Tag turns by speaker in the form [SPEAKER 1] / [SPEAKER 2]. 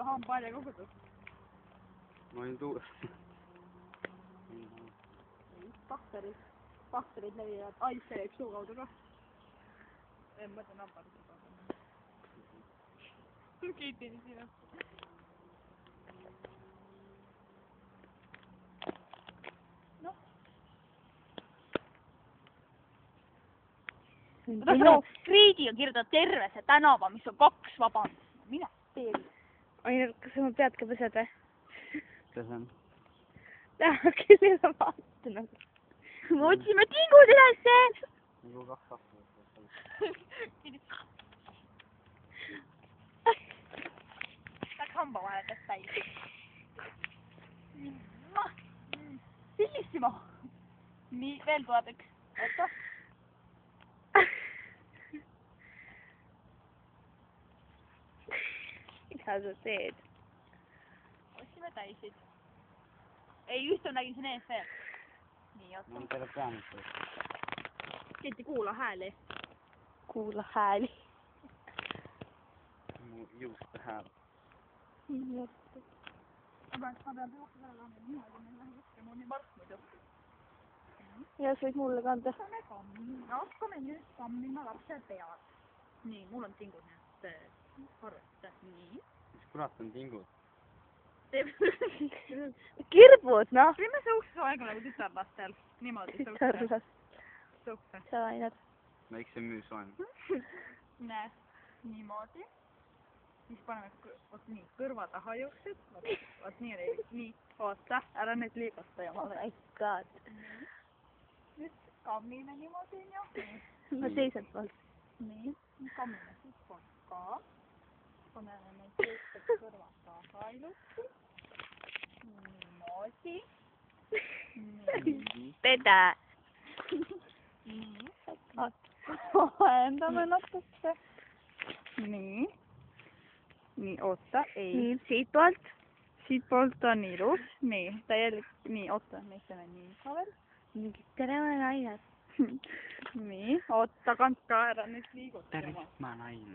[SPEAKER 1] pole hambaharja kogutud.
[SPEAKER 2] Ma olin tuus.
[SPEAKER 1] Bakterid levivad aisse suu kaudu ka. Ei mõtle hambaharja kaudu. Kiitini sinu. Kriidiga kirjutada terve see tänava, mis on 2 vabandust. Mine teed.
[SPEAKER 3] Ainar, kas sa mu pead ka pesed või?
[SPEAKER 2] Pesen.
[SPEAKER 3] Taha küll ei vaatanud.
[SPEAKER 1] Me otsime tingud ülesse!
[SPEAKER 2] Nagu 2 aastat.
[SPEAKER 1] Läks hambavahetajast täis. Bellissimo! Nii, veel tuleb üks. Oota.
[SPEAKER 3] Mida sa teed?
[SPEAKER 1] Otsime täisid. Ei, ühte nägin siin ees veel. Nii, oota.
[SPEAKER 2] Mul teile peamist.
[SPEAKER 1] Keeti, kuula hääli.
[SPEAKER 3] Kuula hääli.
[SPEAKER 2] Mu juuste hääl.
[SPEAKER 1] Ma pean juuksed ära kandma niimoodi, et ma lähen juhtima, mul nii mark muidu.
[SPEAKER 3] Ja sa võid mulle kanda.
[SPEAKER 1] Hakkame nüüd kammima lapse pead. Nii, mul on tingud nüüd arvesse. Nii.
[SPEAKER 2] Mis kurat on tingud?
[SPEAKER 3] Kirbud, noh.
[SPEAKER 1] Teeme suhkse aega nagu tütarlastel. Niimoodi suhkse.
[SPEAKER 3] Tütarlast.
[SPEAKER 1] Suhkse.
[SPEAKER 3] Sa Ainar.
[SPEAKER 2] Väikse müüs on.
[SPEAKER 1] Näe, niimoodi. Siis paneme, nii, kõrva taha juuksed. Vaat nii oli, nii, oota, ära nüüd liigusta ja
[SPEAKER 3] Oh my god.
[SPEAKER 1] Nüüd kammime niimoodi, jah.
[SPEAKER 3] Ma seisan poolt.
[SPEAKER 1] Nii, kammime siis poolt ka. Paneme neid juuksed kõrva taha ilusti. Niimoodi.
[SPEAKER 3] Pede.
[SPEAKER 1] Nii. Vahendame natuke. Nii. Nii, oota, ei.
[SPEAKER 3] Nii, siit poolt.
[SPEAKER 1] Siit poolt on ilus. Nii, täielik, nii, oota, me teeme nii ka veel.
[SPEAKER 3] Tere, ma olen Ainar.
[SPEAKER 1] Nii, oota, kandka ära nüüd liigutada.
[SPEAKER 2] Tervist, ma naine.